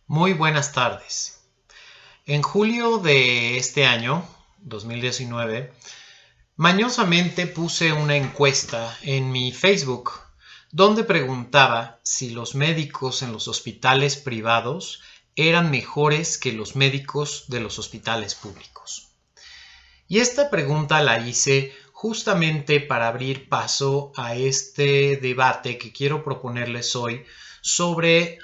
Muy buenas tardes. En julio de este año, 2019, mañosamente puse una encuesta en mi Facebook donde preguntaba si los médicos en los hospitales privados eran mejores que los médicos de los hospitales públicos. Y esta pregunta la hice justamente para abrir paso a este debate que quiero proponerles hoy sobre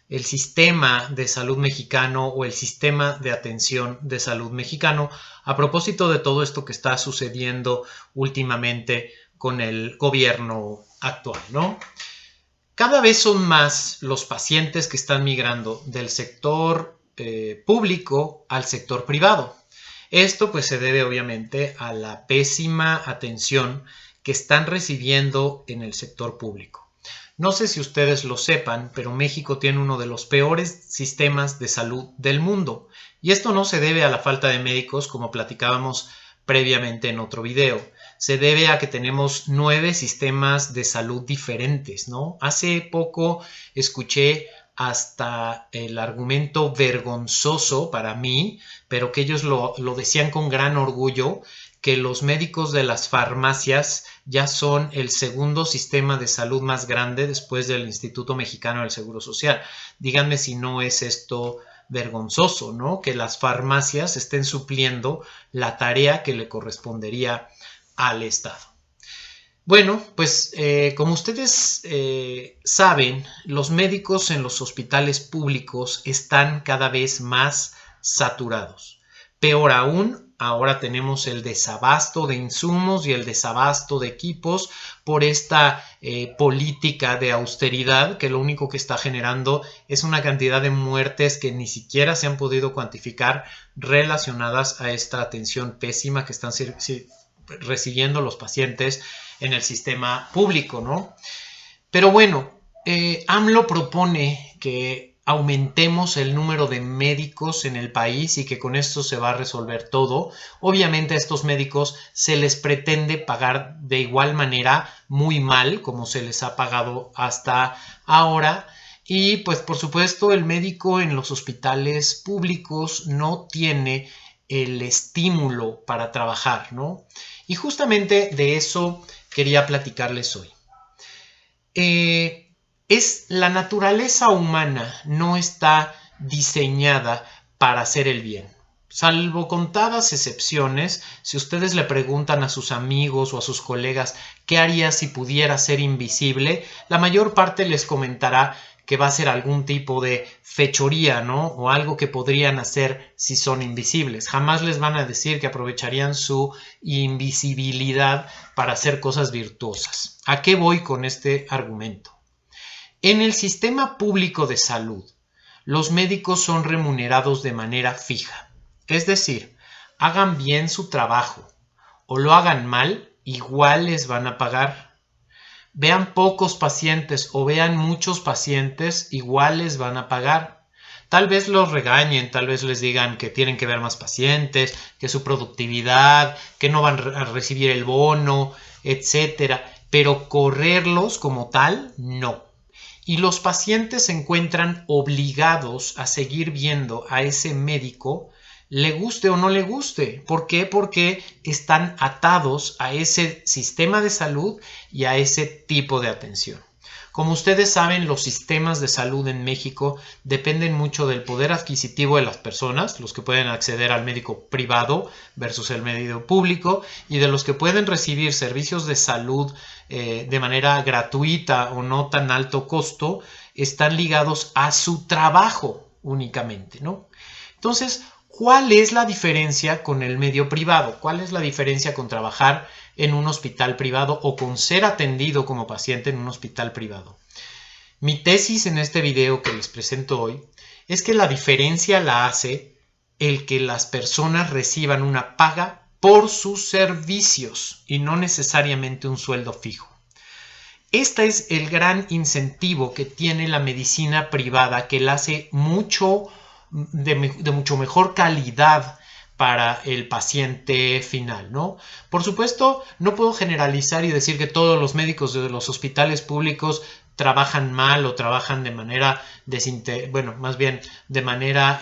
el sistema de salud mexicano o el sistema de atención de salud mexicano a propósito de todo esto que está sucediendo últimamente con el gobierno actual, ¿no? Cada vez son más los pacientes que están migrando del sector público al sector privado. Esto pues se debe obviamente a la pésima atención que están recibiendo en el sector público. No sé si ustedes lo sepan, pero México tiene uno de los peores sistemas de salud del mundo. Y esto no se debe a la falta de médicos, como platicábamos previamente en otro video. Se debe a que tenemos 9 sistemas de salud diferentes, ¿no? Hace poco escuché hasta el argumento vergonzoso para mí, pero que ellos lo decían con gran orgullo, que los médicos de las farmacias ya son el segundo sistema de salud más grande después del Instituto Mexicano del Seguro Social. Díganme si no es esto vergonzoso, ¿no? Que las farmacias estén supliendo la tarea que le correspondería al Estado. Bueno, pues como ustedes saben, los médicos en los hospitales públicos están cada vez más saturados. Peor aún, ahora tenemos el desabasto de insumos y el desabasto de equipos por esta política de austeridad que lo único que está generando es una cantidad de muertes que ni siquiera se han podido cuantificar relacionadas a esta atención pésima que están recibiendo los pacientes en el sistema público, ¿no? Pero bueno, AMLO propone que aumentemos el número de médicos en el país y que con esto se va a resolver todo. Obviamente a estos médicos se les pretende pagar de igual manera muy mal como se les ha pagado hasta ahora. Y pues por supuesto el médico en los hospitales públicos no tiene el estímulo para trabajar, ¿no? Y justamente de eso quería platicarles hoy. Es la naturaleza humana no está diseñada para hacer el bien. Salvo contadas excepciones, si ustedes le preguntan a sus amigos o a sus colegas qué haría si pudiera ser invisible, la mayor parte les comentará que va a ser algún tipo de fechoría, ¿no? O algo que podrían hacer si son invisibles. Jamás les van a decir que aprovecharían su invisibilidad para hacer cosas virtuosas. ¿A qué voy con este argumento? En el sistema público de salud, los médicos son remunerados de manera fija. Es decir, hagan bien su trabajo o lo hagan mal, igual les van a pagar. Vean pocos pacientes o vean muchos pacientes, igual les van a pagar. Tal vez los regañen, tal vez les digan que tienen que ver más pacientes, que su productividad, que no van a recibir el bono, etcétera. Pero correrlos como tal, no. Y los pacientes se encuentran obligados a seguir viendo a ese médico, le guste o no le guste. ¿Por qué? Porque están atados a ese sistema de salud y a ese tipo de atención. Como ustedes saben, los sistemas de salud en México dependen mucho del poder adquisitivo de las personas, los que pueden acceder al médico privado versus el médico público, y de los que pueden recibir servicios de salud de manera gratuita o no tan alto costo, están ligados a su trabajo únicamente, ¿no? Entonces, ¿cuál es la diferencia con el medio privado? ¿Cuál es la diferencia con trabajar en un hospital privado o con ser atendido como paciente en un hospital privado? Mi tesis en este video que les presento hoy es que la diferencia la hace el que las personas reciban una paga por sus servicios y no necesariamente un sueldo fijo. Este es el gran incentivo que tiene la medicina privada, que la hace de mucho mejor calidad para el paciente final, ¿no? Por supuesto, no puedo generalizar y decir que todos los médicos de los hospitales públicos trabajan mal o trabajan de manera bueno, más bien de manera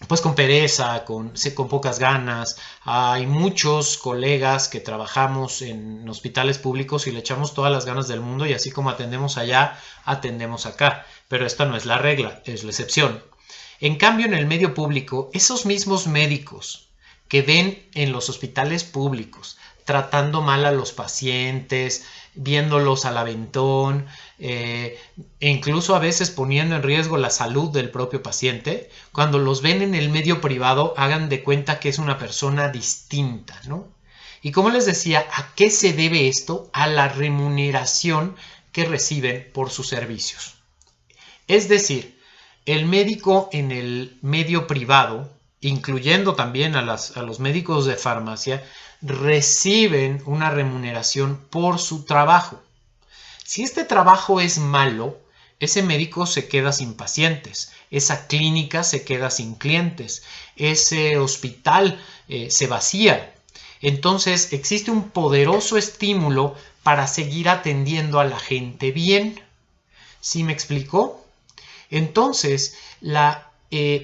pues con pereza, con pocas ganas. Hay muchos colegas que trabajamos en hospitales públicos y le echamos todas las ganas del mundo, y así como atendemos allá, atendemos acá. Pero esta no es la regla, es la excepción. En cambio, en el medio público, esos mismos médicos que ven en los hospitales públicos tratando mal a los pacientes, viéndolos al aventón, e incluso a veces poniendo en riesgo la salud del propio paciente, cuando los ven en el medio privado, hagan de cuenta que es una persona distinta, ¿no? Y como les decía, ¿a qué se debe esto? A la remuneración que reciben por sus servicios. Es decir, el médico en el medio privado, incluyendo también a los médicos de farmacia, reciben una remuneración por su trabajo. Si este trabajo es malo, ese médico se queda sin pacientes, esa clínica se queda sin clientes, ese hospital se vacía. Entonces existe un poderoso estímulo para seguir atendiendo a la gente bien. ¿Sí me explicó? Entonces, la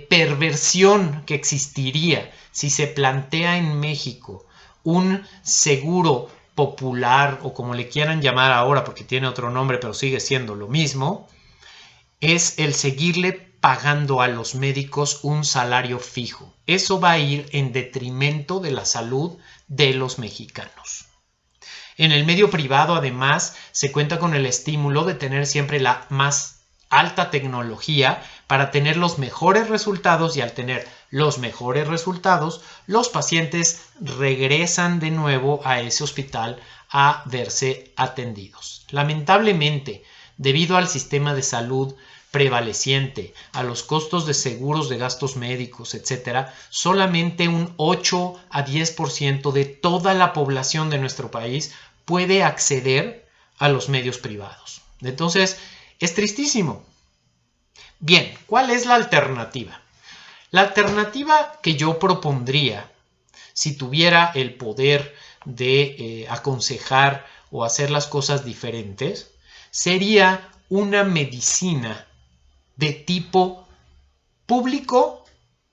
perversión que existiría si se plantea en México un seguro popular, o como le quieran llamar ahora porque tiene otro nombre pero sigue siendo lo mismo, es el seguirle pagando a los médicos un salario fijo. Eso va a ir en detrimento de la salud de los mexicanos. En el medio privado, además, se cuenta con el estímulo de tener siempre la más alta tecnología para tener los mejores resultados, y al tener los mejores resultados, los pacientes regresan de nuevo a ese hospital a verse atendidos. Lamentablemente, debido al sistema de salud prevaleciente, a los costos de seguros de gastos médicos, etc., solamente un 8 a 10% de toda la población de nuestro país puede acceder a los medios privados. Entonces, es tristísimo. Bien, ¿cuál es la alternativa? La alternativa que yo propondría, si tuviera el poder de aconsejar o hacer las cosas diferentes, sería una medicina de tipo público,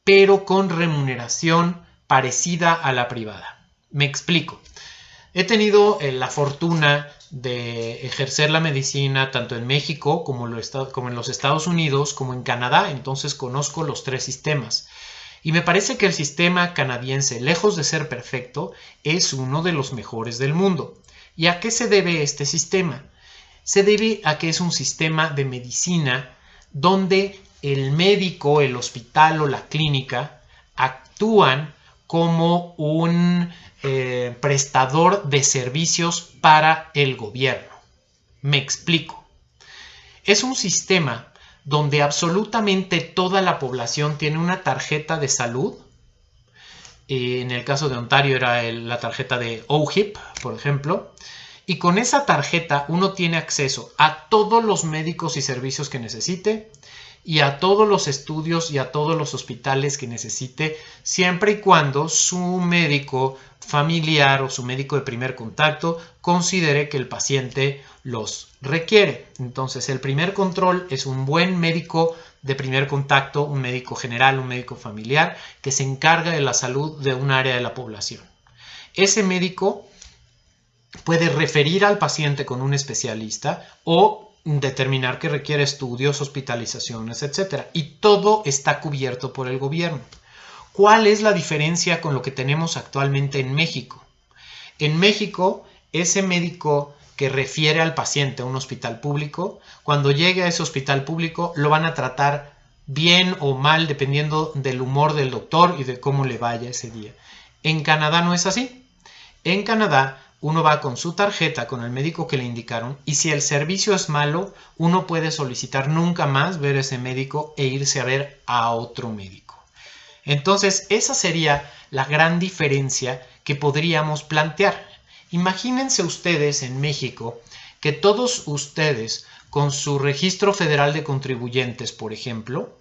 pero con remuneración parecida a la privada. Me explico. He tenido la fortuna de ejercer la medicina tanto en México como en los Estados Unidos, como en Canadá, entonces conozco los tres sistemas. Y me parece que el sistema canadiense, lejos de ser perfecto, es uno de los mejores del mundo. ¿Y a qué se debe este sistema? Se debe a que es un sistema de medicina donde el médico, el hospital o la clínica actúan como un prestador de servicios para el gobierno. Me explico. Es un sistema donde absolutamente toda la población tiene una tarjeta de salud. En el caso de Ontario era la tarjeta de OHIP, por ejemplo. Y con esa tarjeta uno tiene acceso a todos los médicos y servicios que necesite, y a todos los estudios y a todos los hospitales que necesite, siempre y cuando su médico familiar o su médico de primer contacto considere que el paciente los requiere. Entonces, el primer control es un buen médico de primer contacto, un médico general, un médico familiar, que se encarga de la salud de un área de la población. Ese médico puede referir al paciente con un especialista o determinar que requiere estudios, hospitalizaciones, etc. Y todo está cubierto por el gobierno. ¿Cuál es la diferencia con lo que tenemos actualmente en México? En México, ese médico que refiere al paciente a un hospital público, cuando llegue a ese hospital público lo van a tratar bien o mal dependiendo del humor del doctor y de cómo le vaya ese día. En Canadá no es así. En Canadá uno va con su tarjeta, con el médico que le indicaron, y si el servicio es malo, uno puede solicitar nunca más ver a ese médico e irse a ver a otro médico. Entonces, esa sería la gran diferencia que podríamos plantear. Imagínense ustedes en México que todos ustedes, con su registro federal de contribuyentes, por ejemplo,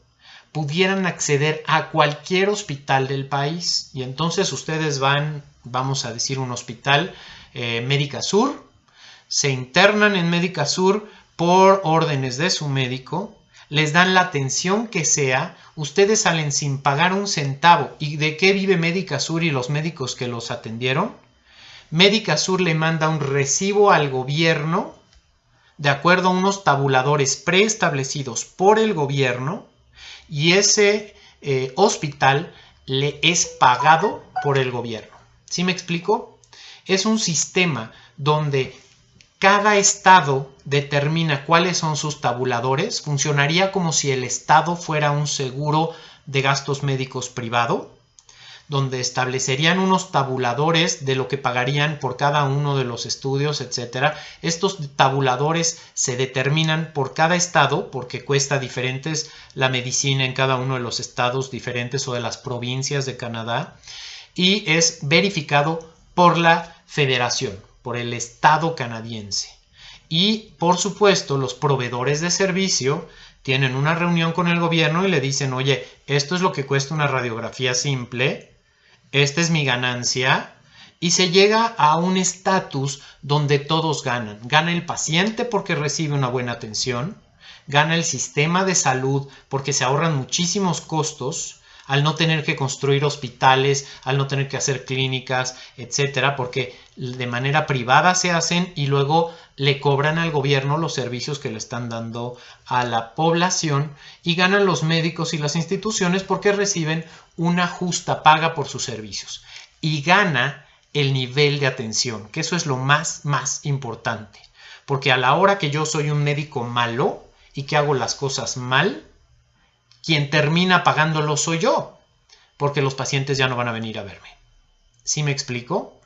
pudieran acceder a cualquier hospital del país. Y entonces ustedes van, vamos a decir, un hospital Médica Sur, se internan en Médica Sur por órdenes de su médico, les dan la atención que sea, ustedes salen sin pagar un centavo. ¿Y de qué vive Médica Sur y los médicos que los atendieron? Médica Sur le manda un recibo al gobierno de acuerdo a unos tabuladores preestablecidos por el gobierno, y ese hospital le es pagado por el gobierno. ¿Sí me explico? Es un sistema donde cada estado determina cuáles son sus tabuladores. Funcionaría como si el estado fuera un seguro de gastos médicos privado, donde establecerían unos tabuladores de lo que pagarían por cada uno de los estudios, etc. Estos tabuladores se determinan por cada estado, porque cuesta diferentes la medicina en cada uno de los estados diferentes o de las provincias de Canadá, y es verificado por la federación, por el estado canadiense. Y por supuesto los proveedores de servicio tienen una reunión con el gobierno y le dicen: oye, esto es lo que cuesta una radiografía simple, esta es mi ganancia, y se llega a un estatus donde todos ganan. Gana el paciente porque recibe una buena atención, gana el sistema de salud porque se ahorran muchísimos costos al no tener que construir hospitales, al no tener que hacer clínicas, etcétera, porque de manera privada se hacen y luego le cobran al gobierno los servicios que le están dando a la población, y ganan los médicos y las instituciones porque reciben una justa paga por sus servicios, y gana el nivel de atención, que eso es lo más importante, porque a la hora que yo soy un médico malo y que hago las cosas mal, quien termina pagándolo soy yo, porque los pacientes ya no van a venir a verme. ¿Sí me explico?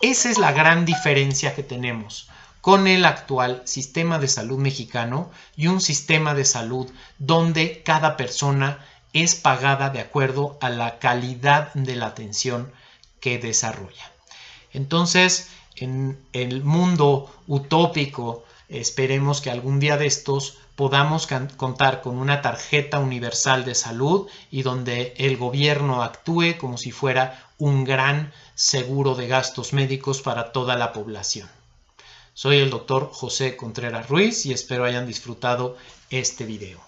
Esa es la gran diferencia que tenemos con el actual sistema de salud mexicano, y un sistema de salud donde cada persona es pagada de acuerdo a la calidad de la atención que desarrolla. Entonces, en el mundo utópico, esperemos que algún día de estos podamos contar con una tarjeta universal de salud, y donde el gobierno actúe como si fuera un gran seguro de gastos médicos para toda la población. Soy el doctor José Contreras Ruiz y espero hayan disfrutado este video.